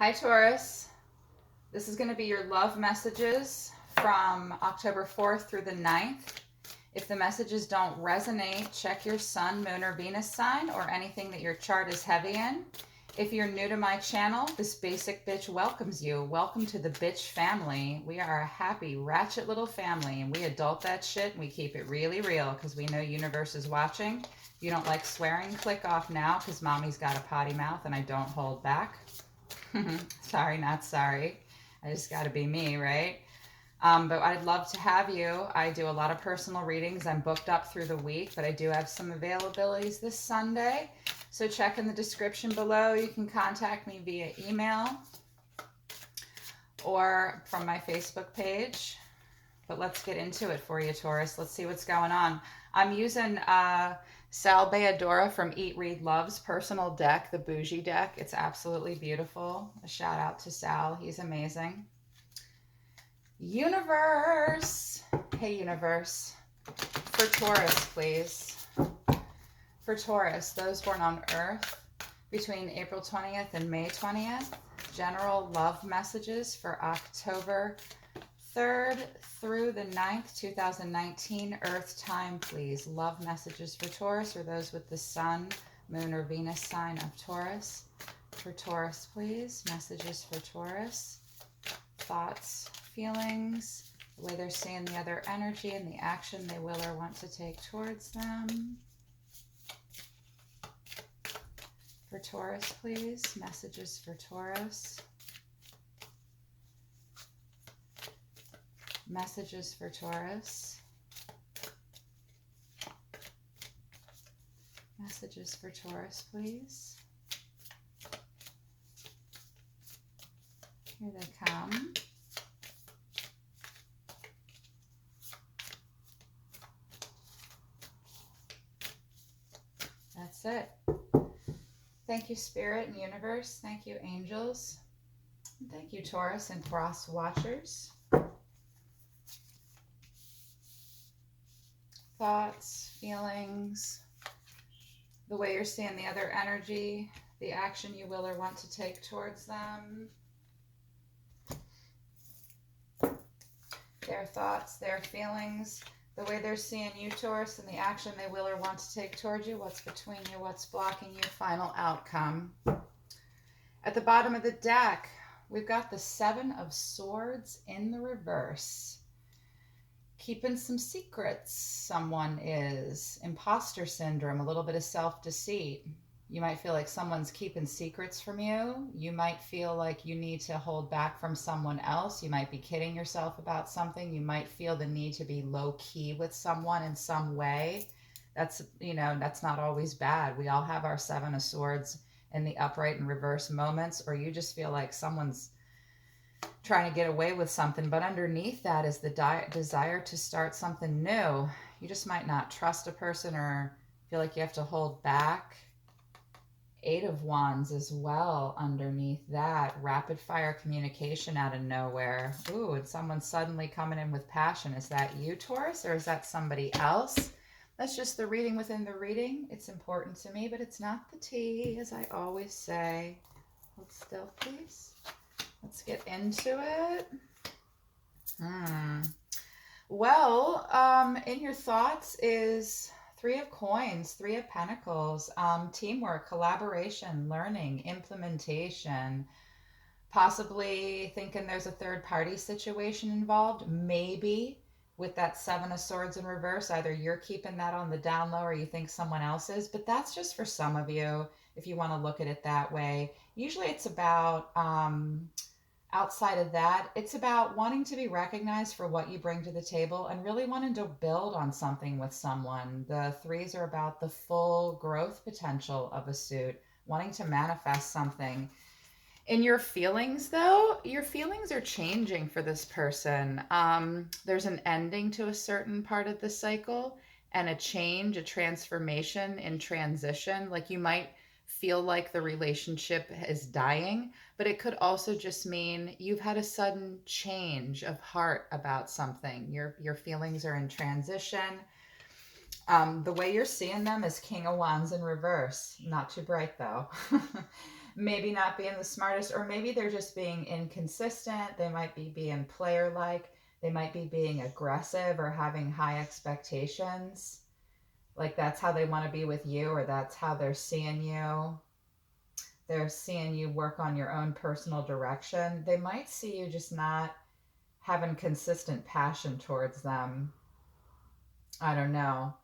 Hi, Taurus. This is going to be your love messages from October 4th through the 9th. If the messages don't resonate, check your sun, moon, or Venus sign or anything that your chart is heavy in. If you're new to my channel, this basic bitch welcomes you. Welcome to the bitch family. We are a happy, ratchet little family, and we adult that shit and we keep it really real because we know universe is watching. If you don't like swearing, click off now because mommy's got a potty mouth and I don't hold back. Sorry, not sorry. I just got to be me, right? But I'd love to have you. I do a lot of personal readings. I'm booked up through the week, but I do have some availabilities this Sunday. So check in the description below. You can contact me via email or from my Facebook page. But let's get into it for you, Taurus. Let's see what's going on. I'm using Sal Bayadora from Eat, Read, Love's personal deck, the Bougie deck. It's absolutely beautiful. A shout out to Sal. He's amazing. Universe. Hey, universe. For Taurus, please. For Taurus, those born on Earth between April 20th and May 20th. General love messages for October 3rd through the 9th, 2019, Earth time, please. Love messages for Taurus or those with the sun, moon, or Venus sign of Taurus. For Taurus, please. Messages for Taurus. Thoughts, feelings, the way they're seeing the other energy and the action they will or want to take towards them. For Taurus, please. Messages for Taurus. Messages for Taurus. Messages for Taurus, please. Here they come. That's it. Thank you, Spirit and Universe. Thank you, Angels. And thank you, Taurus and Cross Watchers. Thoughts, feelings, the way you're seeing the other energy, the action you will or want to take towards them. Their thoughts, their feelings, the way they're seeing you, Taurus, and the action they will or want to take towards you. What's between you, what's blocking you, final outcome. At the bottom of the deck, we've got the Seven of Swords in the reverse. Keeping some secrets, someone is. Imposter syndrome, a little bit of self-deceit. You might feel like someone's keeping secrets from you. You might feel like you need to hold back from someone else. You might be kidding yourself about something. You might feel the need to be low-key with someone in some way. That's, that's not always bad. We all have our Seven of Swords in the upright and reverse moments, or you just feel like someone's trying to get away with something, but underneath that is the desire to start something new. You just might not trust a person or feel like you have to hold back. Eight of Wands as well underneath that. Rapid fire communication out of nowhere. Ooh, and someone's suddenly coming in with passion. Is that you, Taurus, or is that somebody else? That's just the reading within the reading. It's important to me, but it's not the tea, as I always say. Hold still, please. Let's get into it. Well, in your thoughts is Three of Coins, Three of Pentacles, teamwork, collaboration, learning, implementation, possibly thinking there's a third party situation involved, maybe with that Seven of Swords in reverse. Either you're keeping that on the down low or you think someone else is, but that's just for some of you if you want to look at it that way. Usually it's about outside of that, it's about wanting to be recognized for what you bring to the table and really wanting to build on something with someone. The threes are about the full growth potential of a suit, wanting to manifest something. In your feelings, though, your feelings are changing for this person. There's an ending to a certain part of the cycle and a change, a transformation in transition. Like you might feel like the relationship is dying, but it could also just mean you've had a sudden change of heart about something. Your feelings are in transition. The way you're seeing them is King of Wands in reverse. Not too bright though. maybe not being the smartest, or maybe they're just being inconsistent. They might be being player-like. They might be being aggressive or having high expectations. Like that's how they want to be with you, or that's how they're seeing you. They're seeing you work on your own personal direction. They might see you just not having consistent passion towards them. I don't know.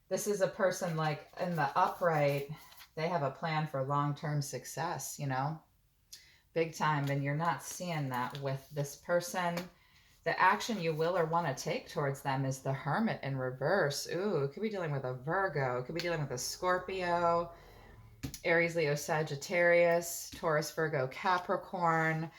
This is a person like in the upright, they have a plan for long term success, big time. And you're not seeing that with this person. The action you will or want to take towards them is the Hermit in reverse. Ooh, it could be dealing with a Virgo, it could be dealing with a Scorpio, Aries, Leo, Sagittarius, Taurus, Virgo, Capricorn.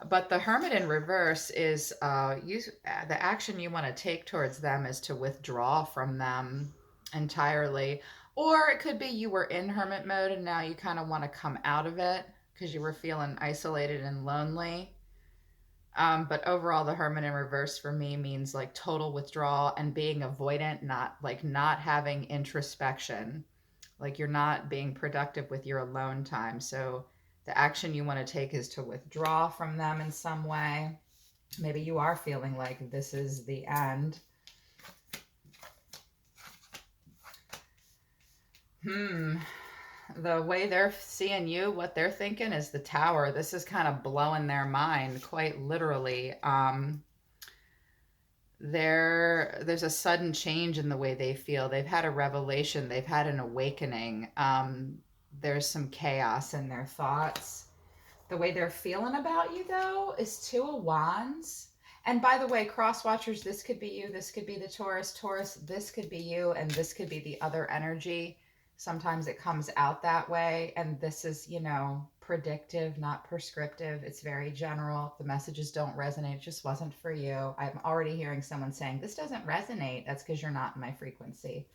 But the Hermit in reverse is the action you want to take towards them is to withdraw from them entirely. Or it could be you were in Hermit mode and now you kind of want to come out of it because you were feeling isolated and lonely. But overall, the Hermit in reverse for me means like total withdrawal and being avoidant, not having introspection. Like you're not being productive with your alone time. So the action you want to take is to withdraw from them in some way. Maybe you are feeling like this is the end. The way they're seeing you, what they're thinking is the Tower. This is kind of blowing their mind, quite literally. There's a sudden change in the way they feel. They've had a revelation. They've had an awakening. There's some chaos in their thoughts. The way they're feeling about you, though, is Two of Wands. And by the way, cross watchers, this could be you. This could be the Taurus. Taurus, this could be you. And this could be the other energy. Sometimes it comes out that way. And this is, predictive, not prescriptive. It's very general. If the messages don't resonate, it just wasn't for you. I'm already hearing someone saying, this doesn't resonate. That's because you're not in my frequency.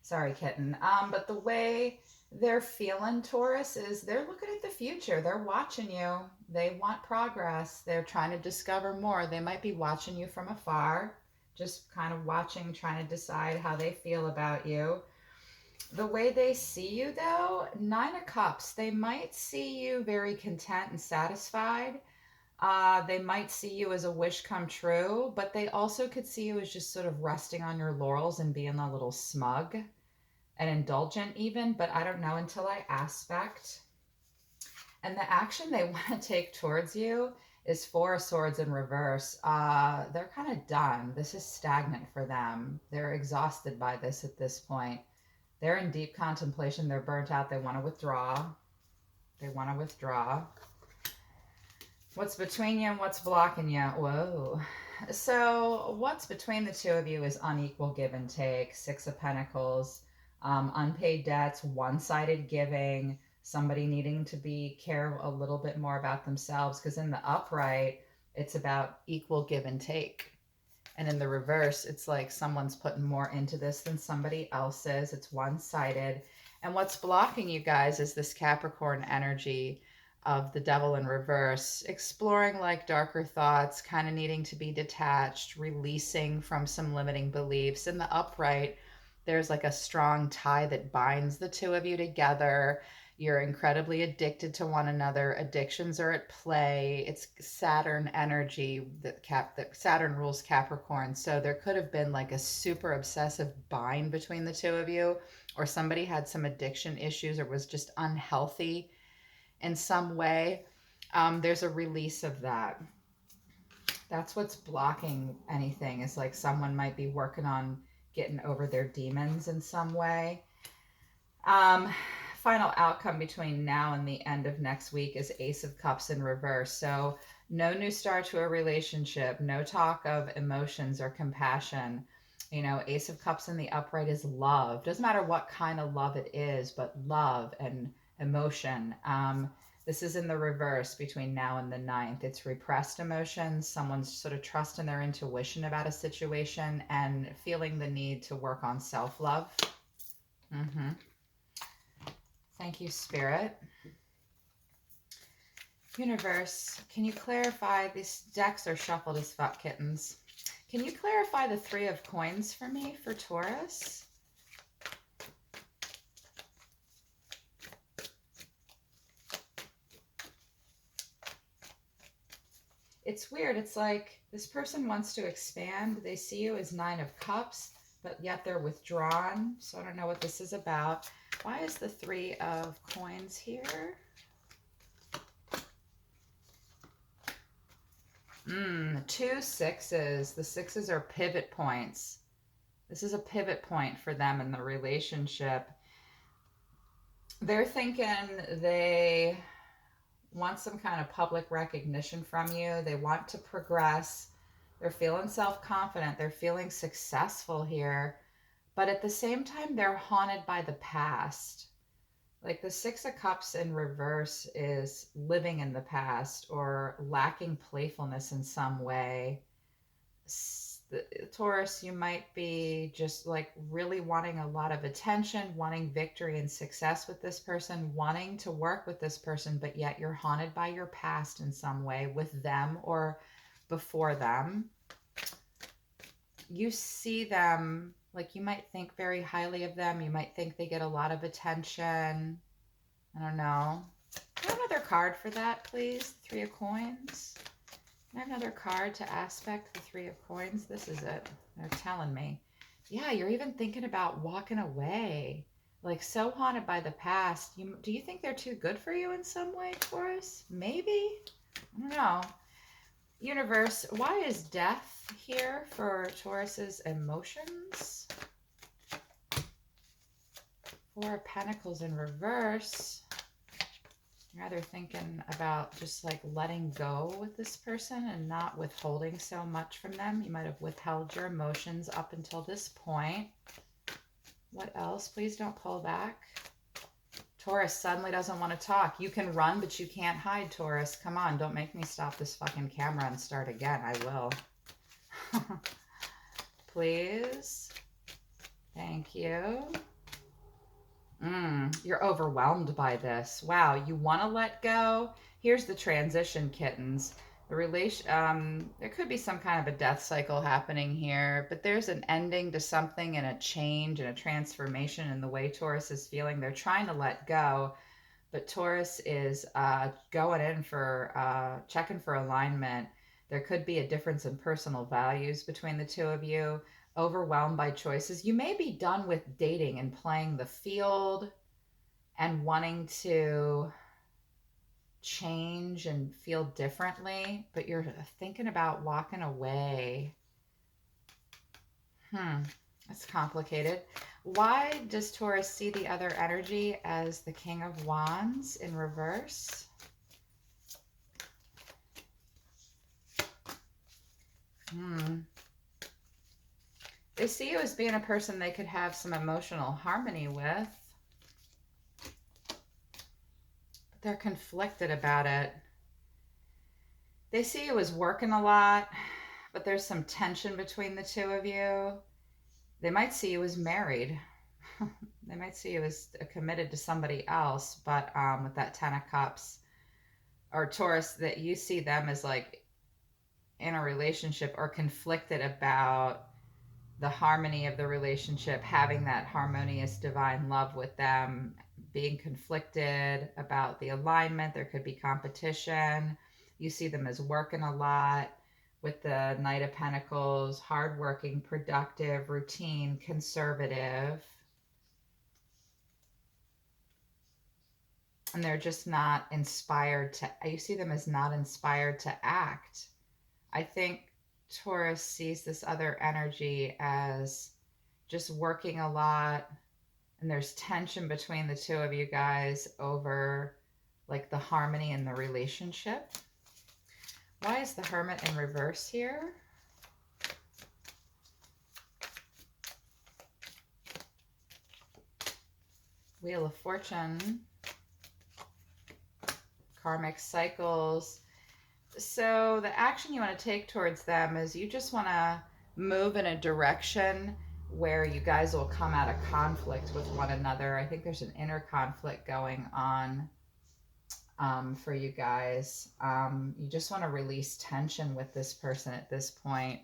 Sorry, kitten. But the way they're feeling, Taurus, is they're looking at the future. They're watching you. They want progress. They're trying to discover more. They might be watching you from afar, just kind of watching, trying to decide how they feel about you. The way they see you, though, Nine of Cups, they might see you very content and satisfied. They might see you as a wish come true, but they also could see you as just sort of resting on your laurels and being a little smug and indulgent even, but I don't know until I aspect. And the action they want to take towards you is Four of Swords in reverse. They're kind of done. This is stagnant for them. They're exhausted by this at this point. They're in deep contemplation. They're burnt out. They want to withdraw. They want to withdraw. What's between you and what's blocking you? Whoa. So what's between the two of you is unequal give and take. Six of Pentacles, unpaid debts, one-sided giving, somebody needing to care a little bit more about themselves. Because in the upright, it's about equal give and take. And in the reverse, it's like someone's putting more into this than somebody else is. It's one-sided. And what's blocking you guys is this Capricorn energy of the Devil in reverse, exploring like darker thoughts, kind of needing to be detached, releasing from some limiting beliefs. In the upright, there's like a strong tie that binds the two of you together. You're incredibly addicted to one another. Addictions are at play. It's Saturn energy that Saturn rules Capricorn. So there could have been like a super obsessive bind between the two of you, or somebody had some addiction issues or was just unhealthy in some way. There's a release of that. That's what's blocking anything, is like someone might be working on getting over their demons in some way. Final outcome between now and the end of next week is Ace of Cups in reverse. So no new start to a relationship, no talk of emotions or compassion. Ace of Cups in the upright is love. Doesn't matter what kind of love it is, but love and emotion. This is in the reverse between now and the 9th. It's repressed emotions, someone's sort of trusting their intuition about a situation and feeling the need to work on self-love. Thank you, Spirit. Universe, can you clarify, these decks are shuffled as fuck, kittens. Can you clarify the Three of Coins for me for Taurus? it's weird. It's like this person wants to expand. They see you as Nine of Cups, but yet they're withdrawn. So I don't know what this is about. Why is the Three of Coins here? Two sixes. The sixes are pivot points. This is a pivot point for them in the relationship. They're thinking they want some kind of public recognition from you. They want to progress. They're feeling self-confident. They're feeling successful here. But at the same time, they're haunted by the past. Like the Six of Cups in reverse is living in the past or lacking playfulness in some way. Taurus, you might be just like really wanting a lot of attention, wanting victory and success with this person, wanting to work with this person, but yet you're haunted by your past in some way with them or before them. You see them, like you might think very highly of them. You might think they get a lot of attention. I don't know. Can I have another card for that, please? Three of Coins. Can I have another card to aspect the Three of Coins? This is it. They're telling me. Yeah, you're even thinking about walking away. Like so haunted by the past. Do you think they're too good for you in some way, Taurus? Maybe? I don't know. Universe, why is death here for Taurus's emotions? Four of Pentacles in reverse. You're either thinking about just like letting go with this person and not withholding so much from them. You might have withheld your emotions up until this point. What else? Please don't pull back. Taurus suddenly doesn't want to talk. You can run, but you can't hide, Taurus. Come on, don't make me stop this fucking camera and start again. I will. Please. Thank you. You're overwhelmed by this. Wow, you want to let go? Here's the transition, kittens. The there could be some kind of a death cycle happening here, but there's an ending to something and a change and a transformation in the way Taurus is feeling. They're trying to let go, but Taurus is going in for checking for alignment. There could be a difference in personal values between the two of you. Overwhelmed by choices. You may be done with dating and playing the field and wanting to change and feel differently, but you're thinking about walking away. That's complicated. Why does Taurus see the other energy as the King of Wands in reverse? They see you as being a person they could have some emotional harmony with. But they're conflicted about it. They see you as working a lot, but there's some tension between the two of you. They might see you as married. They might see you as committed to somebody else, but with that Ten of Cups, or Taurus, that you see them as like in a relationship or conflicted about the harmony of the relationship, having that harmonious divine love with them, being conflicted about the alignment. There could be competition. You see them as working a lot with the Knight of Pentacles, hardworking, productive, routine, conservative. And they're just not inspired to, you see them as not inspired to act. I think Taurus sees this other energy as just working a lot, and there's tension between the two of you guys over like the harmony in the relationship. Why is the Hermit in reverse here? Wheel of Fortune, karmic cycles. So the action you want to take towards them is you just want to move in a direction where you guys will come out of conflict with one another. I think there's an inner conflict going on for you guys. You just want to release tension with this person at this point.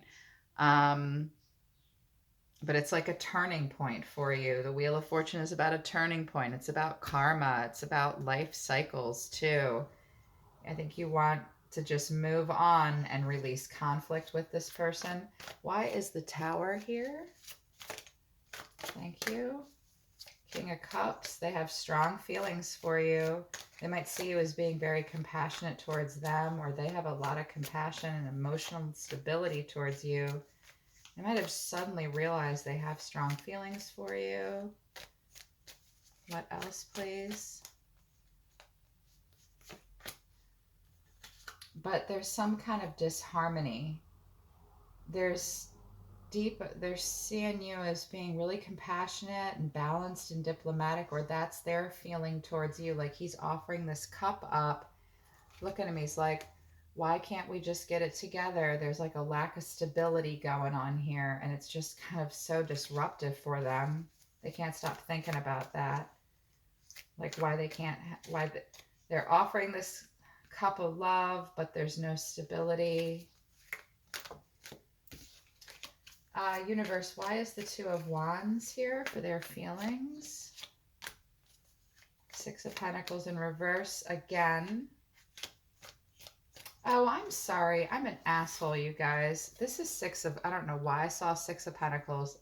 But it's like a turning point for you. The Wheel of Fortune is about a turning point. It's about karma. It's about life cycles too. I think you want to just move on and release conflict with this person. Why is the Tower here? Thank you. King of Cups. They have strong feelings for you. They might see you as being very compassionate towards them, or they have a lot of compassion and emotional stability towards you. They might have suddenly realized they have strong feelings for you. What else, please? But there's some kind of disharmony. They're seeing you as being really compassionate and balanced and diplomatic, or that's their feeling towards you. Like he's offering this cup up. Look at him. He's like, why can't we just get it together? There's like a lack of stability going on here, and it's just kind of so disruptive for them. They can't stop thinking about that. Like why they can't, they're offering this cup of love, but there's no stability. Universe, why is the Two of Wands here for their feelings? Six of Pentacles in reverse again. Oh, I'm sorry. I'm an asshole, you guys. This is I don't know why I saw Six of Pentacles.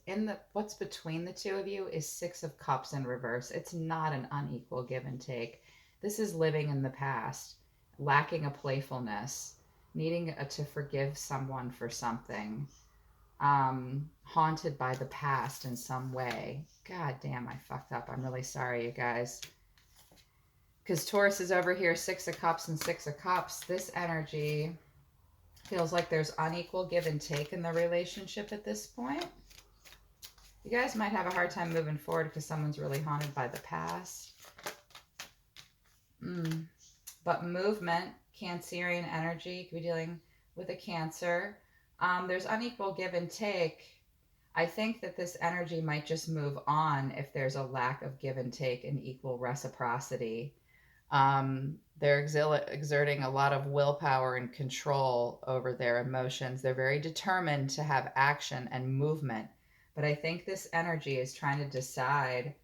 What's between the two of you is Six of Cups in reverse. It's not an unequal give and take. This is living in the past, lacking a playfulness, needing to forgive someone for something, haunted by the past in some way. God damn, I fucked up. I'm really sorry, you guys. Because Taurus is over here, Six of Cups and Six of Cups. This energy feels like there's unequal give and take in the relationship at this point. You guys might have a hard time moving forward because someone's really haunted by the past. But movement, Cancerian energy, could be dealing with a Cancer. There's unequal give and take. I think that this energy might just move on if there's a lack of give and take and equal reciprocity. They're exerting a lot of willpower and control over their emotions. They're very determined to have action and movement. But I think this energy is trying to decide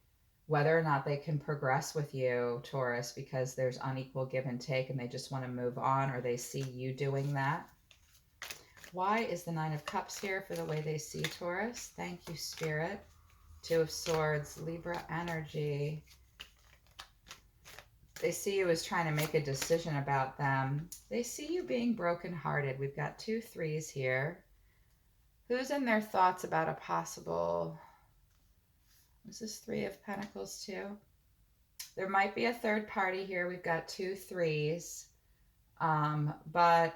whether or not they can progress with you, Taurus, because there's unequal give and take and they just want to move on, or they see you doing that. Why is the Nine of Cups here for the way they see Taurus? Thank you, Spirit. Two of Swords, Libra energy. They see you as trying to make a decision about them. They see you being brokenhearted. We've got 2 3s here. Who's in their thoughts about a possible... Is this 3 of Pentacles too? There might be a third party here. We've got 2 3s. But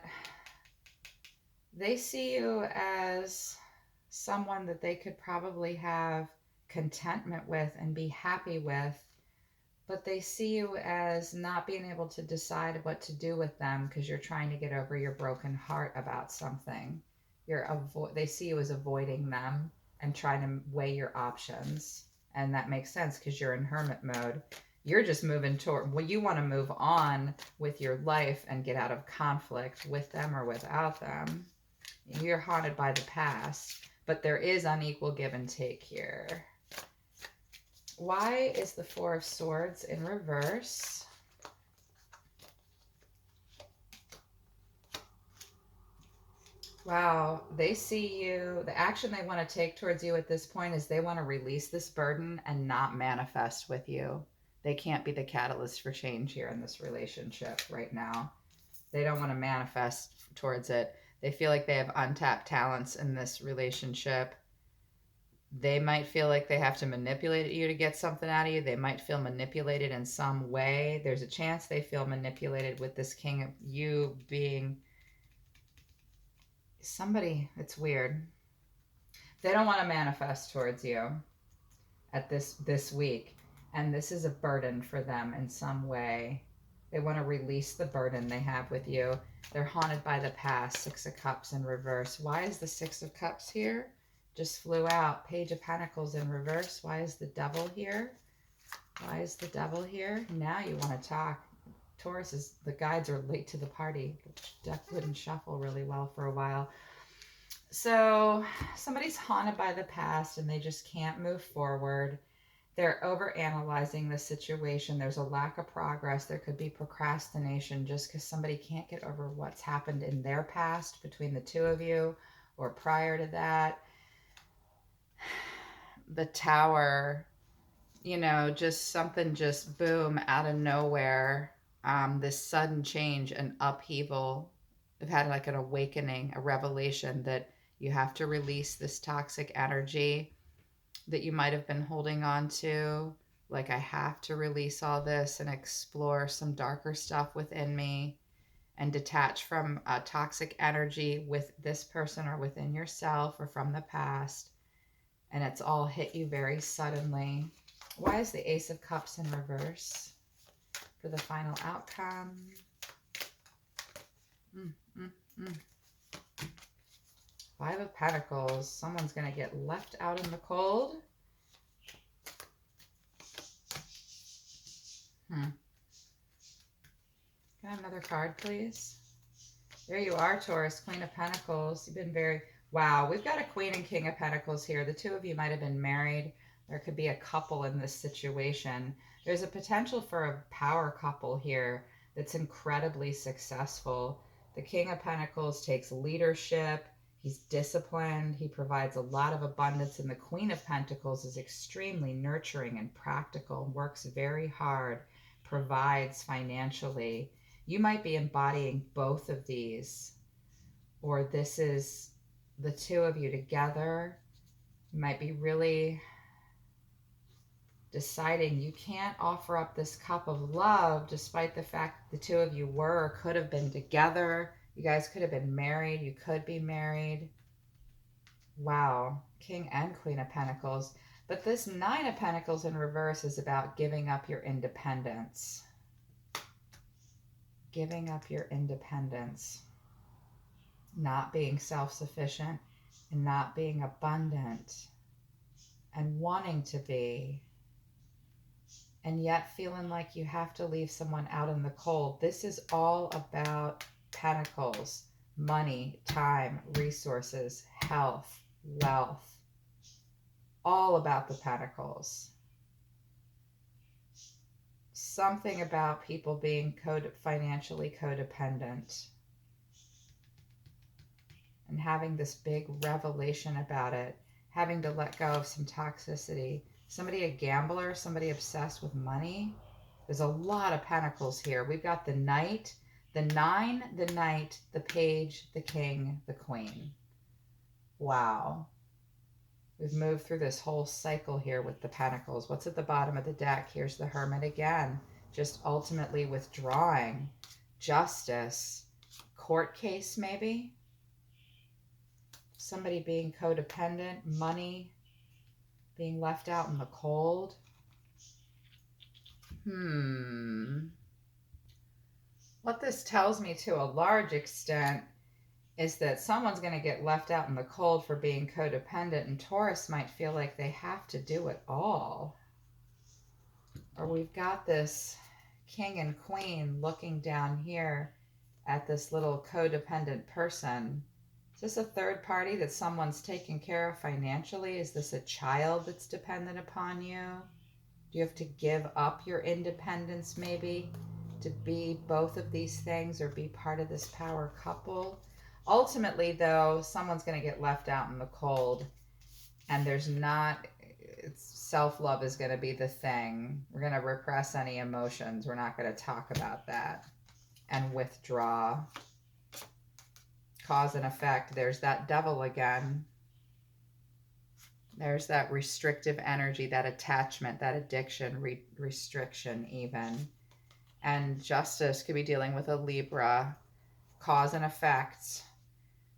they see you as someone that they could probably have contentment with and be happy with. But they see you as not being able to decide what to do with them because you're trying to get over your broken heart about something. They see you as avoiding them and trying to weigh your options. And that makes sense because you're in hermit mode. You're just moving toward, well, you want to move on with your life and get out of conflict with them or without them. You're haunted by the past, but there is unequal give and take here. Why is the 4 of Swords in reverse? Wow, they see you. The action they want to take towards you at this point is they want to release this burden and not manifest with you. They can't be the catalyst for change here in this relationship right now. They don't want to manifest towards it. They feel like they have untapped talents in this relationship. They might feel like they have to manipulate you to get something out of you. They might feel manipulated in some way. There's a chance they feel manipulated with this King of you being somebody. It's weird. They don't want to manifest towards you at this week. And this is a burden for them in some way. They want to release the burden they have with you. They're haunted by the past. 6 of Cups in reverse. Why is the 6 of Cups here? Just flew out. Page of Pentacles in reverse. Why is the Devil here? Why is the Devil here? Now you want to talk. Taurus the guides are late to the party. Deck wouldn't shuffle really well for a while. So somebody's haunted by the past and they just can't move forward. They're overanalyzing the situation. There's a lack of progress. There could be procrastination just because somebody can't get over what's happened in their past between the two of you or prior to that. The Tower, you know, just something just boom out of nowhere. This sudden change and upheaval. I've had like an awakening, a revelation that you have to release this toxic energy that you might have been holding on to. Like, I have to release all this and explore some darker stuff within me and detach from toxic energy with this person or within yourself or from the past. And it's all hit you very suddenly. Why is the Ace of Cups in reverse for the final outcome? Five of Pentacles. Someone's going to get left out in the cold. Can I have another card, please? There you are, Taurus, Queen of Pentacles. You've been very... Wow, we've got a Queen and King of Pentacles here. The two of you might have been married. There could be a couple in this situation. There's a potential for a power couple here that's incredibly successful. The King of Pentacles takes leadership. He's disciplined. He provides a lot of abundance. And the Queen of Pentacles is extremely nurturing and practical, works very hard, provides financially. You might be embodying both of these, or this is the two of you together. You might be really deciding you can't offer up this cup of love despite the fact the two of you were or could have been together. You guys could have been married. You could be married. Wow. King and Queen of Pentacles. But this Nine of Pentacles in reverse is about giving up your independence. Giving up your independence. Not being self-sufficient and not being abundant and wanting to be, and yet feeling like you have to leave someone out in the cold. This is all about Pentacles, money, time, resources, health, wealth, all about the Pentacles. Something about people being financially codependent and having this big revelation about it, having to let go of some toxicity. Somebody a gambler, somebody obsessed with money. There's a lot of Pentacles here. We've got the Knight, the Nine, the Knight, the Page, the King, the Queen. Wow. We've moved through this whole cycle here with the Pentacles. What's at the bottom of the deck? Here's the Hermit again. Just ultimately withdrawing. Justice. Court case, maybe? Somebody being codependent. Money. Being left out in the cold. What this tells me to a large extent is that someone's going to get left out in the cold for being codependent, and Taurus might feel like they have to do it all. Or we've got this King and Queen looking down here at this little codependent person. Is this a third party that someone's taking care of financially? Is this a child that's dependent upon you? Do you have to give up your independence maybe to be both of these things or be part of this power couple? Ultimately, though, someone's going to get left out in the cold, and there's not, self-love is going to be the thing. We're going to repress any emotions. We're not going to talk about that and withdraw. Cause and effect. There's that Devil again. There's that restrictive energy, that attachment, that addiction, restriction even. And Justice could be dealing with a Libra. Cause and effect.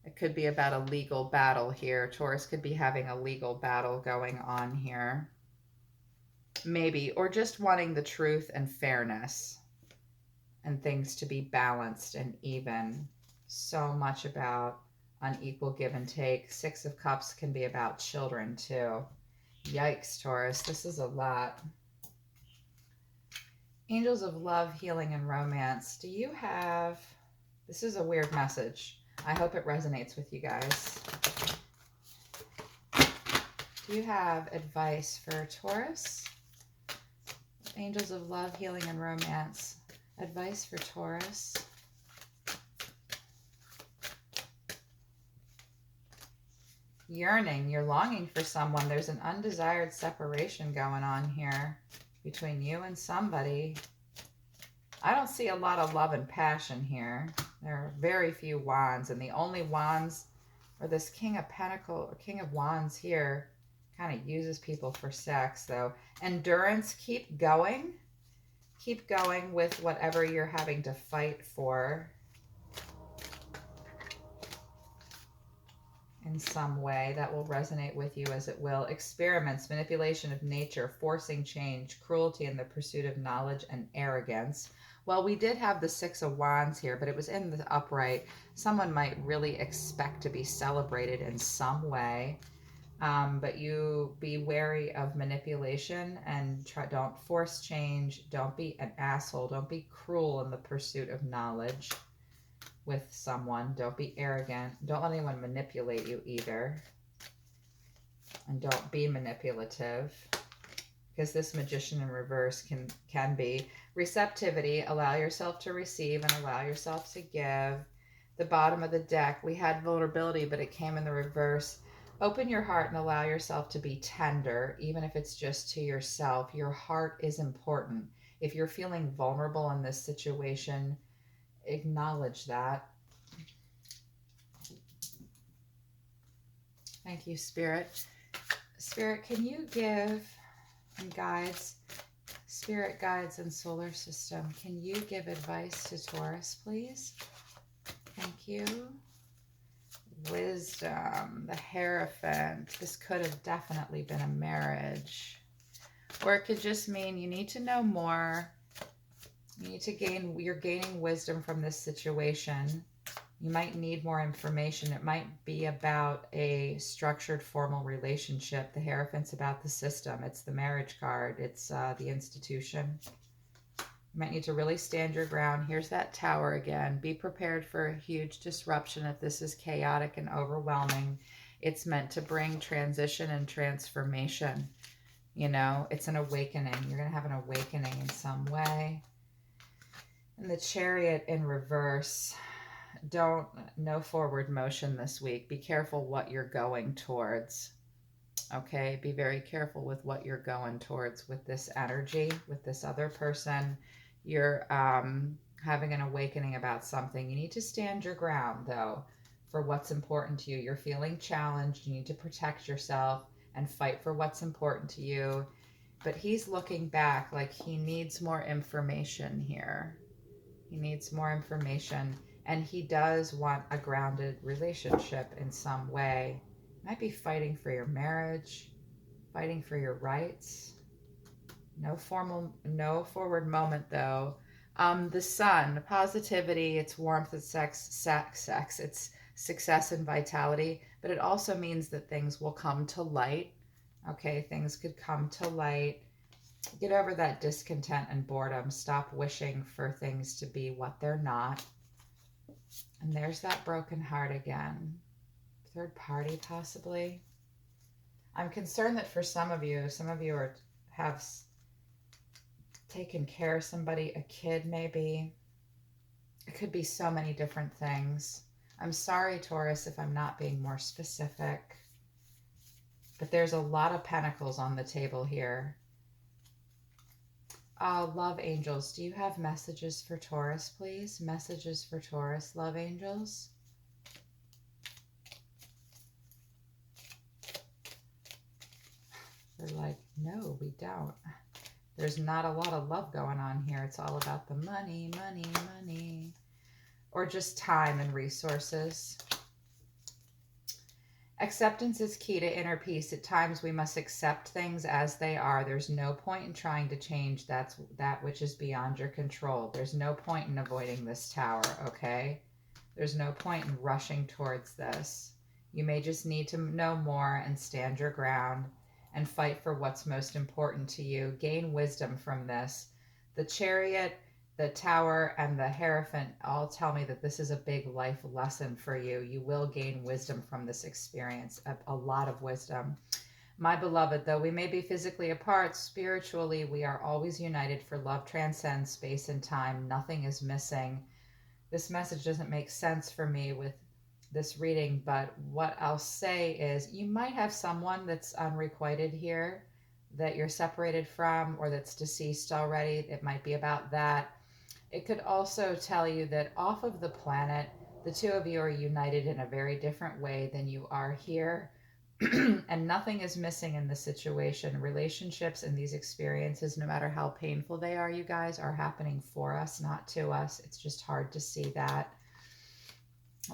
It could be about a legal battle here. Taurus could be having a legal battle going on here. Maybe. Or just wanting the truth and fairness and things to be balanced and even. So much about unequal give and take. Six of Cups can be about children too. Yikes, Taurus. This is a lot. Angels of love, healing, and romance. Do you have... This is a weird message. I hope it resonates with you guys. Do you have advice for Taurus? Angels of love, healing, and romance. Advice for Taurus. Yearning, you're longing for someone. There's an undesired separation going on here between you and somebody. I don't see a lot of love and passion here. There are very few wands, and the only wands, or this King of Pentacles, or King of Wands here, kind of uses people for sex, though. Endurance, keep going. Keep going with whatever you're having to fight for in some way. That will resonate with you as it will. Experiments, manipulation of nature, forcing change, cruelty in the pursuit of knowledge, and arrogance. Well, we did have the Six of Wands here, but it was in the upright. Someone might really expect to be celebrated in some way. But you be wary of manipulation and don't force change. Don't be an asshole. Don't be cruel in the pursuit of knowledge with someone. Don't be arrogant. Don't let anyone manipulate you either. And don't be manipulative, because this Magician in reverse can be. Receptivity, allow yourself to receive and allow yourself to give. The bottom of the deck, we had vulnerability, but it came in the reverse. Open your heart and allow yourself to be tender, even if it's just to yourself. Your heart is important. If you're feeling vulnerable in this situation, acknowledge that. Thank you, Spirit. Spirit, can you give, and guides, Spirit guides and solar system, can you give advice to Taurus, please? Thank you. Wisdom, the Hierophant. This could have definitely been a marriage. Or it could just mean you need to know more. You need to you're gaining wisdom from this situation. You might need more information. It might be about a structured, formal relationship. The Hierophant's about the system. It's the marriage card. It's the institution. You might need to really stand your ground. Here's that Tower again. Be prepared for a huge disruption if this is chaotic and overwhelming. It's meant to bring transition and transformation. You know, it's an awakening. You're going to have an awakening in some way. And the Chariot in reverse. No forward motion this week. Be careful what you're going towards. Okay, be very careful with what you're going towards with this energy, with this other person. You're having an awakening about something. You need to stand your ground, though, for what's important to you. You're feeling challenged. You need to protect yourself and fight for what's important to you. But he's looking back like he needs more information here. He needs more information. And he does want a grounded relationship in some way. Might be fighting for your marriage, fighting for your rights. No forward moment though. The Sun, positivity, it's warmth, it's sex, it's success and vitality, but it also means that things will come to light. Okay, things could come to light. Get over that discontent and boredom. Stop wishing for things to be what they're not. And there's that broken heart again. Third party, possibly. I'm concerned that for some of you have taken care of somebody, a kid maybe. It could be so many different things. I'm sorry, Taurus, if I'm not being more specific. But there's a lot of pentacles on the table here. Love angels, do you have messages for Taurus, please? Messages for Taurus, love angels. They're like, no, we don't. There's not a lot of love going on here. It's all about the money, money, money. Or just time and resources. Acceptance is key to inner peace. At times we must accept things as they are. There's no point in trying to change that which is beyond your control. There's no point in avoiding this Tower, okay? There's no point in rushing towards this. You may just need to know more and stand your ground and fight for what's most important to you. Gain wisdom from this. The Chariot, the Tower, and the Hierophant all tell me that this is a big life lesson for you. You will gain wisdom from this experience, a lot of wisdom. My beloved, though we may be physically apart, spiritually we are always united, for love transcends space and time. Nothing is missing. This message doesn't make sense for me with this reading, but what I'll say is you might have someone that's unrequited here that you're separated from or that's deceased already. It might be about that. It could also tell you that off of the planet, the two of you are united in a very different way than you are here. And nothing is missing in this situation. Relationships and these experiences, no matter how painful they are, you guys, are happening for us, not to us. It's just hard to see that.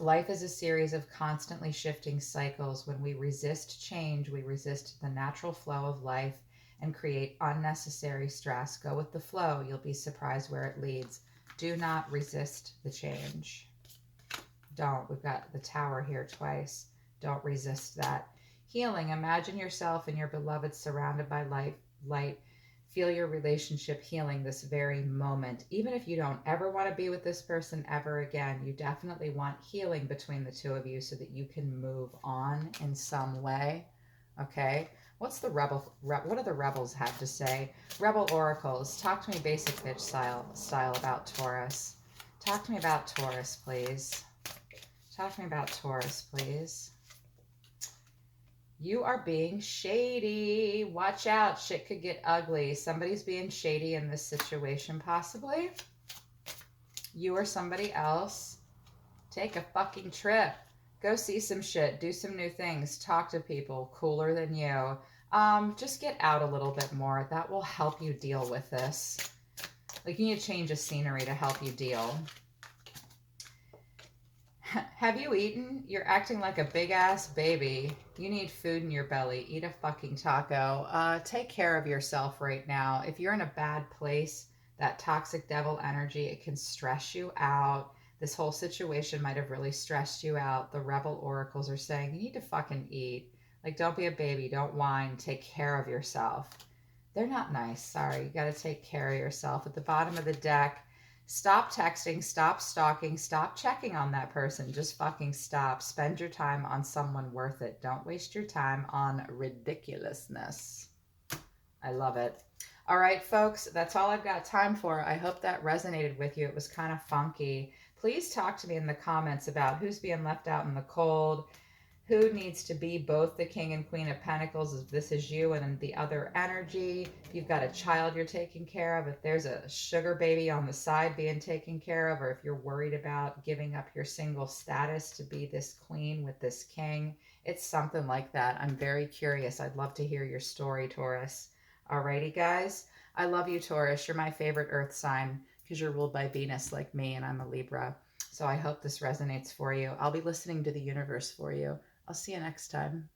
Life is a series of constantly shifting cycles. When we resist change, we resist the natural flow of life and create unnecessary stress. Go with the flow. You'll be surprised where it leads. Do not resist the change. Don't. We've got the Tower here twice. Don't resist that. Healing. Imagine yourself and your beloved surrounded by light. Feel your relationship healing this very moment. Even if you don't ever want to be with this person ever again, you definitely want healing between the two of you so that you can move on in some way. Okay? What do the rebels have to say? Rebel oracles, talk to me basic bitch style about Taurus. Talk to me about Taurus, please. Talk to me about Taurus, please. You are being shady. Watch out. Shit could get ugly. Somebody's being shady in this situation, possibly. You or somebody else. Take a fucking trip. Go see some shit. Do some new things. Talk to people cooler than you. Just get out a little bit more. That will help you deal with this. Like, you need to change of scenery to help you deal. Have you eaten? You're acting like a big ass baby. You need food in your belly. Eat a fucking taco. Take care of yourself right now. If you're in a bad place, that toxic devil energy, it can stress you out. This whole situation might have really stressed you out. The rebel oracles are saying you need to fucking eat. Like, don't be a baby. Don't whine. Take care of yourself. They're not nice. Sorry. You got to take care of yourself. At the bottom of the deck, stop texting, stop stalking, stop checking on that person. Just fucking stop. Spend your time on someone worth it. Don't waste your time on ridiculousness. I love it. All right, folks, that's all I've got time for. I hope that resonated with you. It was kind of funky. Please talk to me in the comments about who's being left out in the cold, who needs to be both the King and Queen of Pentacles, if this is you and the other energy. If you've got a child you're taking care of, if there's a sugar baby on the side being taken care of, or if you're worried about giving up your single status to be this queen with this king. It's something like that. I'm very curious. I'd love to hear your story, Taurus. Alrighty, guys. I love you, Taurus. You're my favorite earth sign because you're ruled by Venus like me, and I'm a Libra. So I hope this resonates for you. I'll be listening to the universe for you. I'll see you next time.